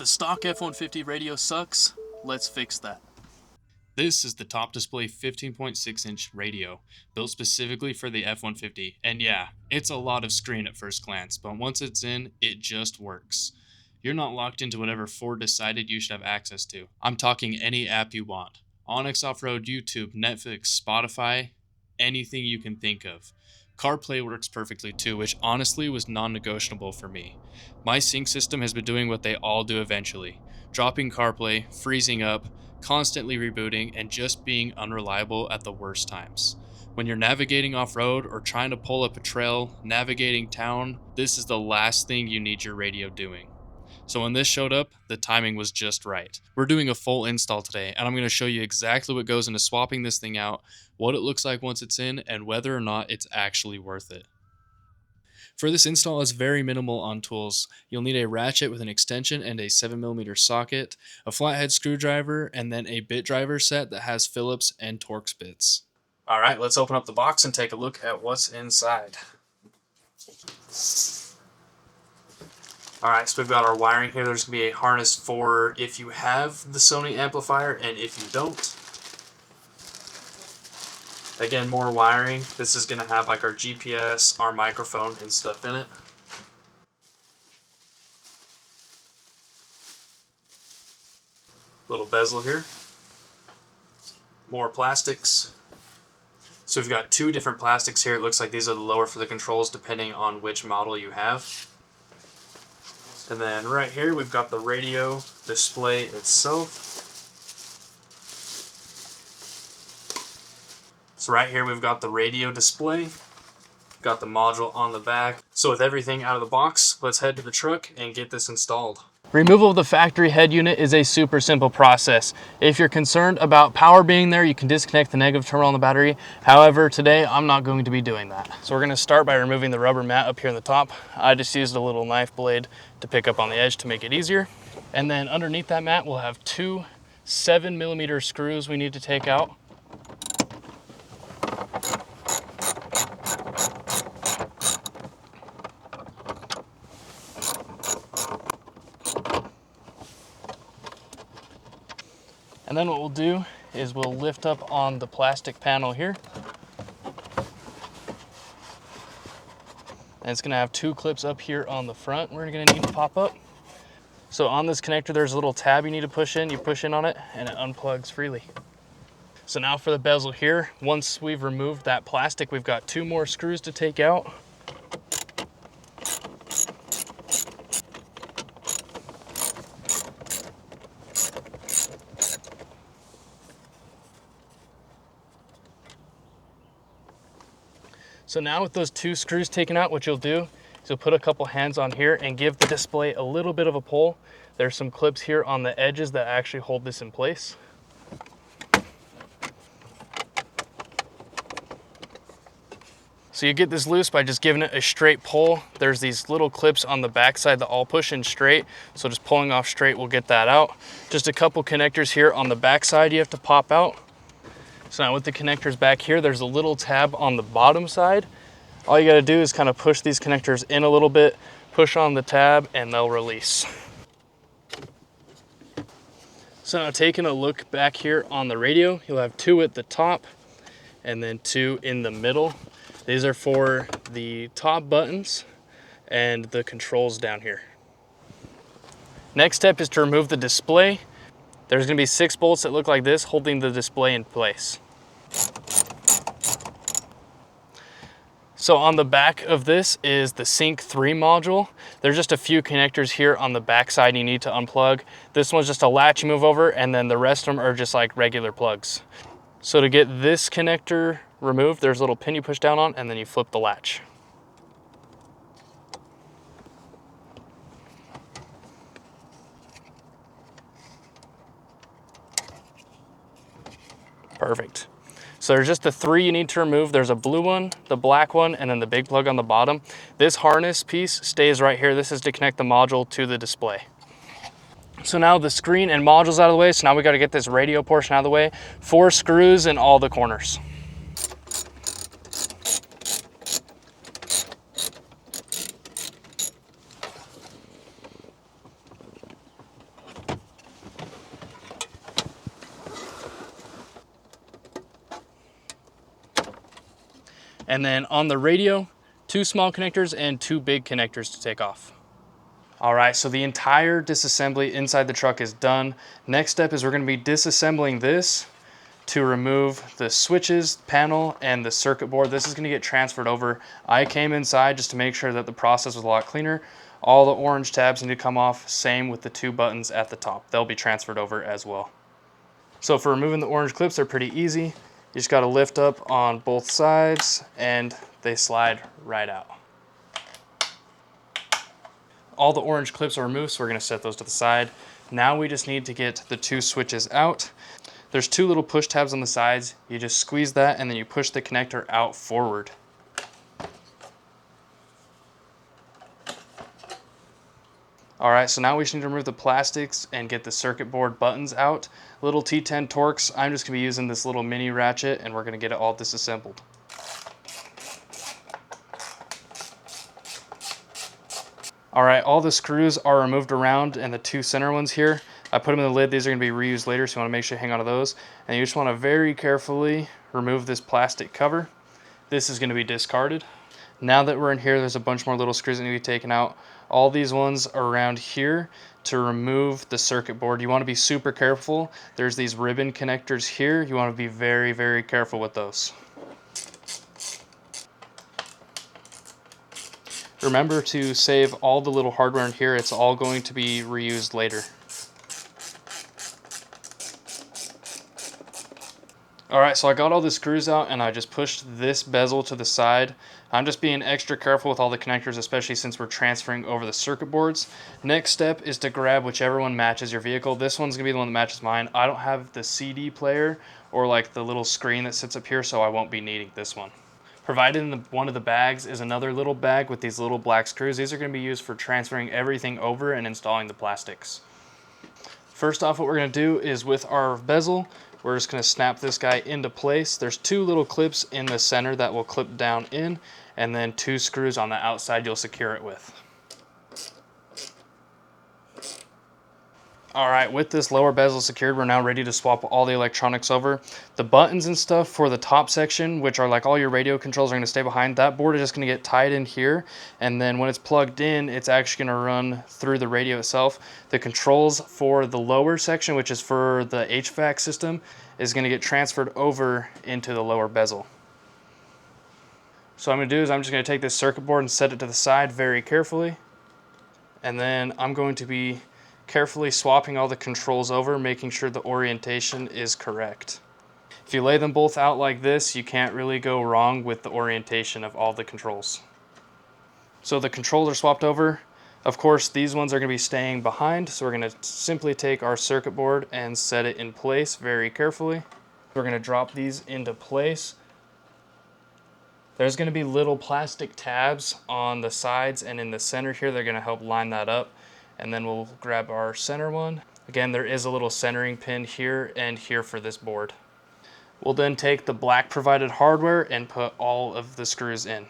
the stock F-150 radio sucks, let's fix that. This is the TopDisplay 15.6-inch radio, built specifically for the F-150, and yeah, it's a lot of screen at first glance, but once it's in, it just works. You're not locked into whatever Ford decided you should have access to. I'm talking any app you want. OnX Off-Road, YouTube, Netflix, Spotify, anything you can think of. CarPlay works perfectly too, which honestly was non-negotiable for me. My sync system has been doing what they all do eventually. Dropping CarPlay, freezing up, constantly rebooting, and just being unreliable at the worst times. When you're navigating off-road or trying to pull up a trail, navigating town, this is the last thing you need your radio doing. So when this showed up, the timing was just right. We're doing a full install today, and I'm going to show you exactly what goes into swapping this thing out, what it looks like once it's in, and whether or not it's actually worth it. For this install, it's very minimal on tools. You'll need a ratchet with an extension and a 7mm socket, a flathead screwdriver, and then a bit driver set that has Phillips and Torx bits. Alright, let's open up the box and take a look at what's inside. Alright, so we've got our wiring here. There's going to be a harness for if you have the Sony amplifier and if you don't. Again, more wiring. This is going to have like our GPS, our microphone, and stuff in it. Little bezel here. More plastics. So we've got two different plastics here. It looks like these are the lower for the controls depending on which model you have. And then right here we've got the radio display itself. So right here we've got the radio display, got the module on the back. So with everything out of the box, let's head to the truck and get this installed. Removal of the factory head unit is a super simple process. If you're concerned about power being there, you can disconnect the negative terminal on the battery. However, today I'm not going to be doing that. So we're going to start by removing the rubber mat up here in the top. I just used a little knife blade to pick up on the edge to make it easier. And then underneath that mat, we'll have two 7mm screws we need to take out. And then what we'll do is we'll lift up on the plastic panel here. And it's gonna have two clips up here on the front we're gonna need to pop up. So on this connector, there's a little tab you need to push in. You push in on it and it unplugs freely. So now for the bezel here, once we've removed that plastic, we've got two more screws to take out. So now with those two screws taken out, what you'll do is you'll put a couple hands on here and give the display a little bit of a pull. There's some clips here on the edges that actually hold this in place. So you get this loose by just giving it a straight pull. There's these little clips on the back side that all push in straight. So just pulling off straight will get that out. Just a couple connectors here on the back side you have to pop out. So now with the connectors back here, there's a little tab on the bottom side. All you gotta do is kind of push these connectors in a little bit, push on the tab, and they'll release. So now taking a look back here on the radio, you'll have two at the top and then two in the middle. These are for the top buttons and the controls down here. Next step is to remove the display. There's gonna be 6 bolts that look like this holding the display in place. So on the back of this is the Sync 3 module. There's just a few connectors here on the back side you need to unplug. This one's just a latch you move over, and then the rest of them are just like regular plugs. So to get this connector removed, there's a little pin you push down on, and then you flip the latch. Perfect. So there's just the 3 you need to remove. There's a blue one, the black one, and then the big plug on the bottom. This harness piece stays right here. This is to connect the module to the display. So now the screen and module's out of the way. So now we got to get this radio portion out of the way. 4 screws in all the corners. And then on the radio, 2 small connectors and 2 big connectors to take off. All right, so the entire disassembly inside the truck is done. Next step is we're gonna be disassembling this to remove the switches, panel, and the circuit board. This is gonna get transferred over. I came inside just to make sure that the process was a lot cleaner. All the orange tabs need to come off, same with the 2 buttons at the top. They'll be transferred over as well. So for removing the orange clips, they're pretty easy. You just gotta lift up on both sides and they slide right out. All the orange clips are removed, so we're gonna set those to the side. Now we just need to get the 2 switches out. There's 2 little push tabs on the sides. You just squeeze that and then you push the connector out forward. All right, so now we just need to remove the plastics and get the circuit board buttons out. Little T10 Torx. I'm just gonna be using this little mini ratchet and we're gonna get it all disassembled. All right, all the screws are removed around and the 2 center ones here, I put them in the lid. These are gonna be reused later, so you wanna make sure you hang on to those. And you just wanna very carefully remove this plastic cover. This is gonna be discarded. Now that we're in here, there's a bunch more little screws that need to be taken out. All these ones are around here to remove the circuit board. You wanna be super careful. There's these ribbon connectors here. You wanna be very, very careful with those. Remember to save all the little hardware in here. It's all going to be reused later. All right, so I got all the screws out and I just pushed this bezel to the side. I'm just being extra careful with all the connectors, especially since we're transferring over the circuit boards. Next step is to grab whichever one matches your vehicle. This one's gonna be the one that matches mine. I don't have the CD player or like the little screen that sits up here, so I won't be needing this one. Provided in one of the bags is another little bag with these little black screws. These are going to be used for transferring everything over and installing the plastics. First off, what we're going to do is with our bezel, we're just going to snap this guy into place. There's 2 little clips in the center that will clip down in, and then 2 screws on the outside you'll secure it with. All right, with this lower bezel secured, we're now ready to swap all the electronics over. The buttons and stuff for the top section, which are like all your radio controls, are gonna stay behind. That board is just gonna get tied in here, and then when it's plugged in, it's actually gonna run through the radio itself. The controls for the lower section, which is for the HVAC system, is gonna get transferred over into the lower bezel. So what I'm gonna do is I'm just gonna take this circuit board and set it to the side very carefully, and then I'm going to be carefully swapping all the controls over, making sure the orientation is correct. If you lay them both out like this, you can't really go wrong with the orientation of all the controls. So the controls are swapped over. Of course, these ones are going to be staying behind, so we're going to simply take our circuit board and set it in place very carefully. We're going to drop these into place. There's going to be little plastic tabs on the sides and in the center here. They're going to help line that up. And then we'll grab our center one. Again, there is a little centering pin here and here for this board. We'll then take the black provided hardware and put all of the screws in.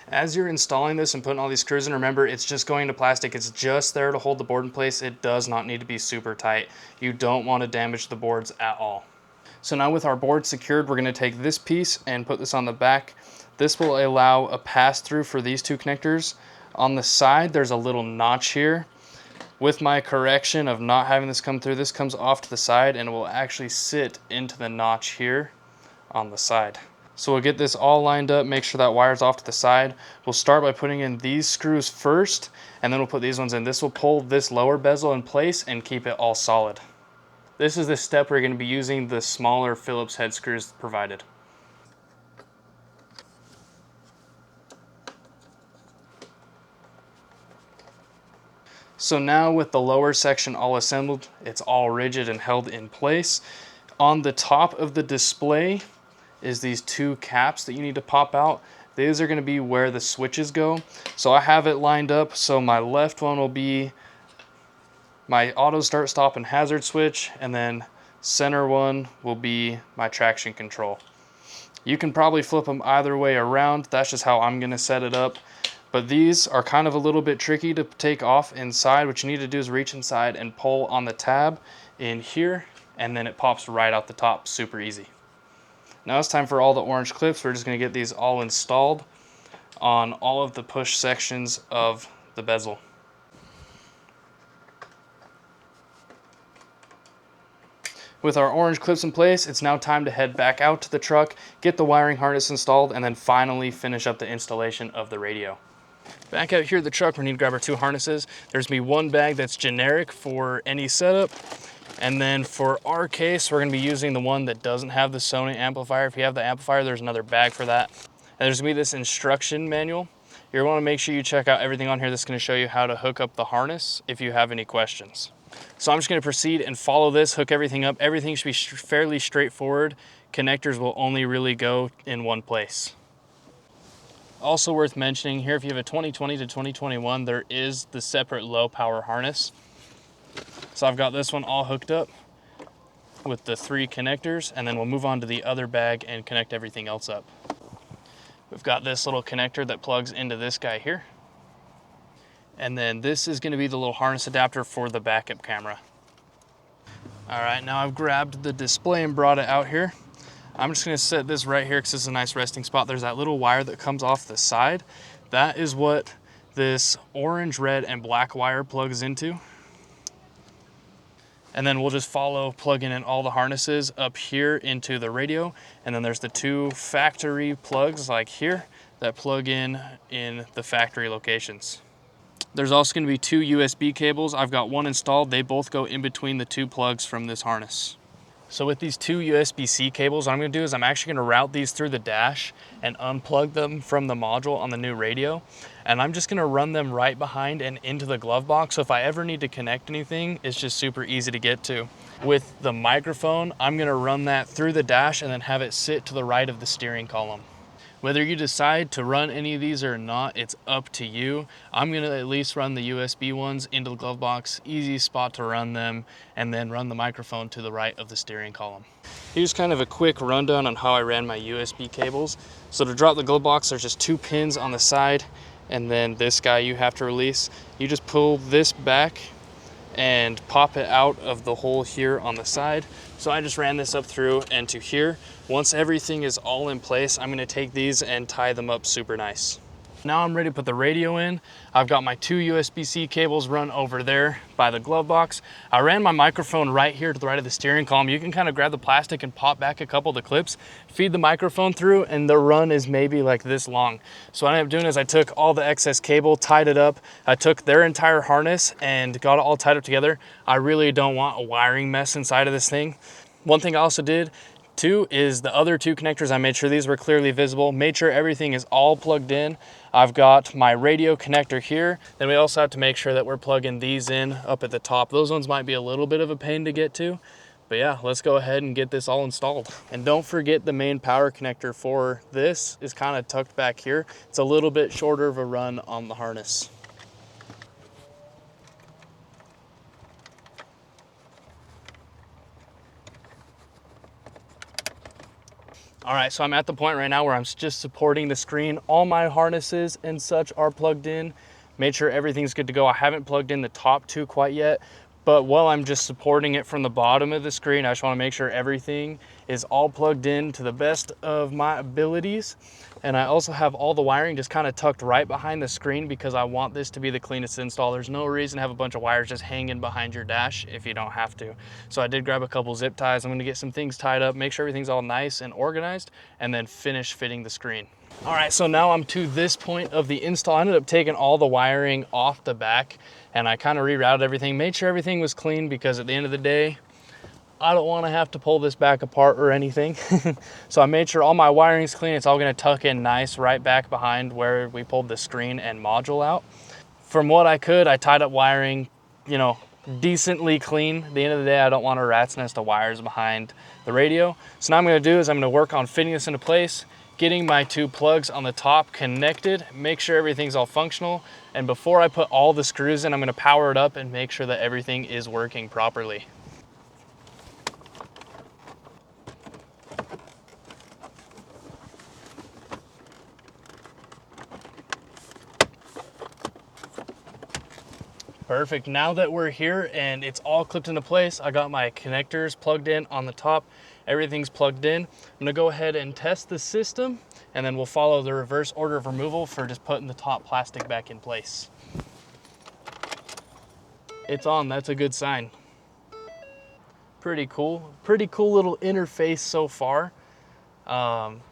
As you're installing this and putting all these screws in, remember it's just going to plastic. It's just there to hold the board in place. It does not need to be super tight. You don't want to damage the boards at all. So now with our board secured, we're going to take this piece and put this on the back. This will allow a pass through for these 2 connectors. On the side, there's a little notch here. With my correction of not having this come through, this comes off to the side and it will actually sit into the notch here on the side. So we'll get this all lined up, make sure that wire's off to the side. We'll start by putting in these screws first, and then we'll put these ones in. This will pull this lower bezel in place and keep it all solid. This is the step where you're going to be using the smaller Phillips head screws provided. So now with the lower section all assembled, it's all rigid and held in place. On the top of the display is these 2 caps that you need to pop out. These are going to be where the switches go. So I have it lined up, so my left one will be my auto start, stop, and hazard switch, and then center one will be my traction control. You can probably flip them either way around. That's just how I'm going to set it up. But these are kind of a little bit tricky to take off inside. What you need to do is reach inside and pull on the tab in here, and then it pops right out the top, super easy. Now it's time for all the orange clips. We're just going to get these all installed on all of the push sections of the bezel. With our orange clips in place, it's now time to head back out to the truck, get the wiring harness installed, and then finally finish up the installation of the radio. Back out here at the truck, we need to grab our 2 harnesses. There's gonna be one bag that's generic for any setup, and then for our case, we're gonna be using the one that doesn't have the Sony amplifier. If you have the amplifier, there's another bag for that. And there's gonna be this instruction manual. You're gonna make sure you check out everything on here that's gonna show you how to hook up the harness if you have any questions. So I'm just gonna proceed and follow this, hook everything up. Everything should be fairly straightforward. Connectors will only really go in one place. Also worth mentioning here, if you have a 2020 to 2021, there is the separate low power harness. So I've got this one all hooked up with the 3 connectors, and then we'll move on to the other bag and connect everything else up. We've got this little connector that plugs into this guy here. And then this is going to be the little harness adapter for the backup camera. All right, now I've grabbed the display and brought it out here. I'm just going to set this right here because it's a nice resting spot. There's that little wire that comes off the side. That is what this orange, red, and black wire plugs into. And then we'll just follow plugging in all the harnesses up here into the radio. And then there's the 2 factory plugs like here that plug in the factory locations. There's also going to be 2 USB cables. I've got one installed. They both go in between the 2 plugs from this harness. So with these 2 USB-C cables, what I'm going to do is I'm actually going to route these through the dash and unplug them from the module on the new radio. And I'm just going to run them right behind and into the glove box. So if I ever need to connect anything, it's just super easy to get to. With the microphone, I'm going to run that through the dash and then have it sit to the right of the steering column. Whether you decide to run any of these or not, it's up to you. I'm gonna at least run the USB ones into the glove box, easy spot to run them, and then run the microphone to the right of the steering column. Here's kind of a quick rundown on how I ran my USB cables. So to drop the glove box, there's just 2 pins on the side, and then this guy you have to release. You just pull this back and pop it out of the hole here on the side. So I just ran this up through and to here. Once everything is all in place, I'm gonna take these and tie them up super nice. Now I'm ready to put the radio in. I've got my 2 USB-C cables run over there by the glove box. I ran my microphone right here to the right of the steering column. You can kind of grab the plastic and pop back a couple of the clips, feed the microphone through, and the run is maybe like this long. So what I ended up doing is I took all the excess cable, tied it up. I took their entire harness and got it all tied up together. I really don't want a wiring mess inside of this thing. One thing I also did too is the other 2 connectors, I made sure these were clearly visible, made sure everything is all plugged in. I've got my radio connector here. Then we also have to make sure that we're plugging these in up at the top. Those ones might be a little bit of a pain to get to, but yeah, let's go ahead and get this all installed. And don't forget the main power connector for this is kind of tucked back here. It's a little bit shorter of a run on the harness. All right, so I'm at the point right now where I'm just supporting the screen. All my harnesses and such are plugged in. Made sure everything's good to go. I haven't plugged in the top 2 quite yet, but while I'm just supporting it from the bottom of the screen, I just wanna make sure everything is all plugged in to the best of my abilities. And I also have all the wiring just kind of tucked right behind the screen because I want this to be the cleanest install. There's no reason to have a bunch of wires just hanging behind your dash if you don't have to. So I did grab a couple zip ties. I'm gonna get some things tied up, make sure everything's all nice and organized, and then finish fitting the screen. All right, so now I'm to this point of the install. I ended up taking all the wiring off the back and I kind of rerouted everything, made sure everything was clean because at the end of the day, I don't want to have to pull this back apart or anything. So I made sure all my wiring's clean. It's all going to tuck in nice right back behind where we pulled the screen and module out. From what I could, I tied up wiring, you know, decently clean. At the end of the day, I don't want a rat's nest of wires behind the radio. So now I'm going to do is I'm going to work on fitting this into place, getting my 2 plugs on the top connected, make sure everything's all functional. And before I put all the screws in, I'm going to power it up and make sure that everything is working properly. Perfect. Now that we're here and it's all clipped into place, I got my connectors plugged in on the top. Everything's plugged in. I'm gonna go ahead and test the system, and then we'll follow the reverse order of removal for just putting the top plastic back in place. It's on, that's a good sign. Pretty cool little interface so far.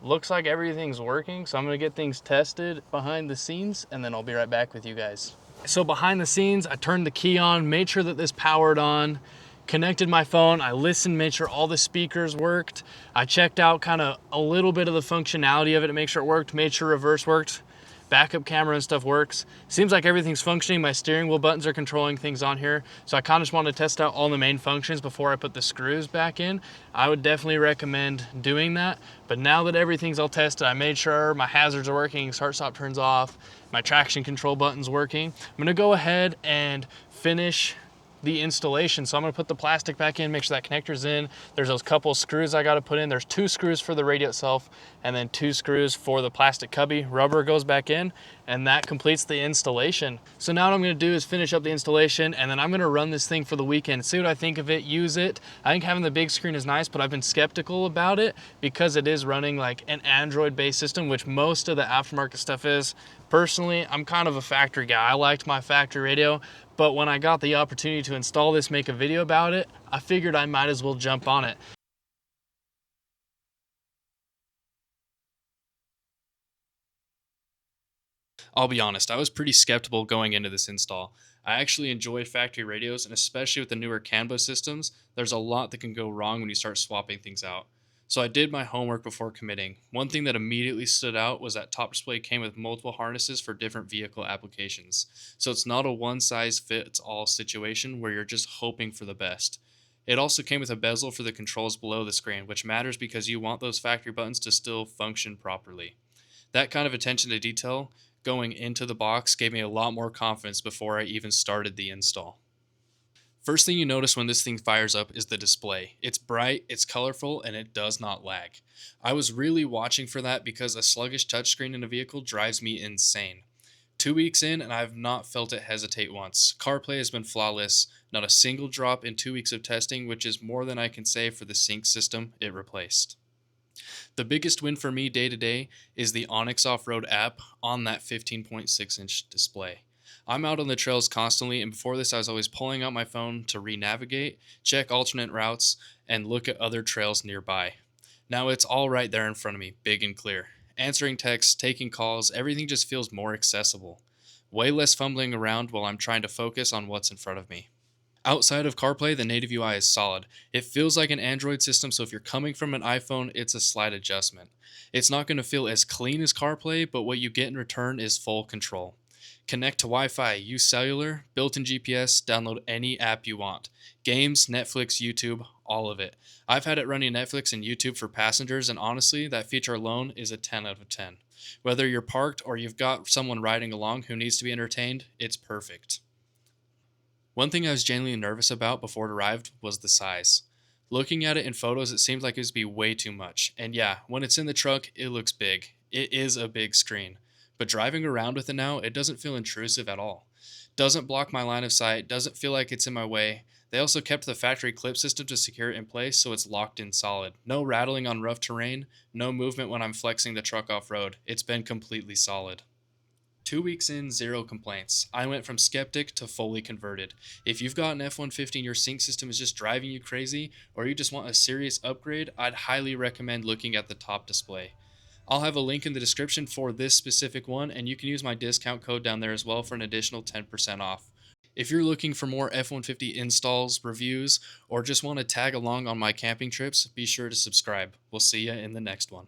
Looks like everything's working, so I'm gonna get things tested behind the scenes, and then I'll be right back with you guys. So behind the scenes, I turned the key on, made sure that this powered on, connected my phone, I listened, made sure all the speakers worked. I checked out kind of a little bit of the functionality of it to make sure it worked, made sure reverse worked, backup camera and stuff works. Seems like everything's functioning. My steering wheel buttons are controlling things on here. So I kind of just wanted to test out all the main functions before I put the screws back in. I would definitely recommend doing that. But now that everything's all tested, I made sure my hazards are working, start stop turns off, my traction control button's working. I'm gonna go ahead and finish the installation. So I'm gonna put the plastic back in, make sure that connector's in. There's those couple screws I gotta put in. There's 2 screws for the radio itself, and then 2 screws for the plastic cubby. Rubber goes back in, and that completes the installation. So now what I'm gonna do is finish up the installation, and then I'm gonna run this thing for the weekend, see what I think of it, use it. I think having the big screen is nice, but I've been skeptical about it because it is running like an Android-based system, which most of the aftermarket stuff is. Personally, I'm kind of a factory guy. I liked my factory radio, but when I got the opportunity to install this, make a video about it, I figured I might as well jump on it. I'll be honest, I was pretty skeptical going into this install. I actually enjoy factory radios, and especially with the newer CAN bus systems, there's a lot that can go wrong when you start swapping things out. So I did my homework before committing. One thing that immediately stood out was that TopDisplay came with multiple harnesses for different vehicle applications. So it's not a one-size-fits-all situation where you're just hoping for the best. It also came with a bezel for the controls below the screen, which matters because you want those factory buttons to still function properly. That kind of attention to detail going into the box gave me a lot more confidence before I even started the install. First thing you notice when this thing fires up is the display. It's bright, it's colorful, and it does not lag. I was really watching for that because a sluggish touchscreen in a vehicle drives me insane. 2 weeks in, and I have not felt it hesitate once. CarPlay has been flawless, not a single drop in 2 weeks of testing, which is more than I can say for the sync system it replaced. The biggest win for me day to day is the OnX Off-Road app on that 15.6-inch display. I'm out on the trails constantly, and before this I was always pulling out my phone to re-navigate, check alternate routes, and look at other trails nearby. Now it's all right there in front of me, big and clear. Answering texts, taking calls, everything just feels more accessible. Way less fumbling around while I'm trying to focus on what's in front of me. Outside of CarPlay, the native UI is solid. It feels like an Android system, so if you're coming from an iPhone, it's a slight adjustment. It's not going to feel as clean as CarPlay, but what you get in return is full control. Connect to Wi-Fi, use cellular, built-in GPS, download any app you want. Games, Netflix, YouTube, all of it. I've had it running Netflix and YouTube for passengers, and honestly, that feature alone is a 10 out of 10. Whether you're parked or you've got someone riding along who needs to be entertained, it's perfect. One thing I was genuinely nervous about before it arrived was the size. Looking at it in photos, it seemed like it would be way too much. And yeah, when it's in the truck, it looks big. It is a big screen. But driving around with it now, it doesn't feel intrusive at all. Doesn't block my line of sight, doesn't feel like it's in my way. They also kept the factory clip system to secure it in place so it's locked in solid. No rattling on rough terrain, no movement when I'm flexing the truck off-road. It's been completely solid. 2 weeks in, 0 complaints. I went from skeptic to fully converted. If you've got an F-150 and your sync system is just driving you crazy, or you just want a serious upgrade, I'd highly recommend looking at the TopDisplay. I'll have a link in the description for this specific one, and you can use my discount code down there as well for an additional 10% off. If you're looking for more F-150 installs, reviews, or just want to tag along on my camping trips, be sure to subscribe. We'll see you in the next one.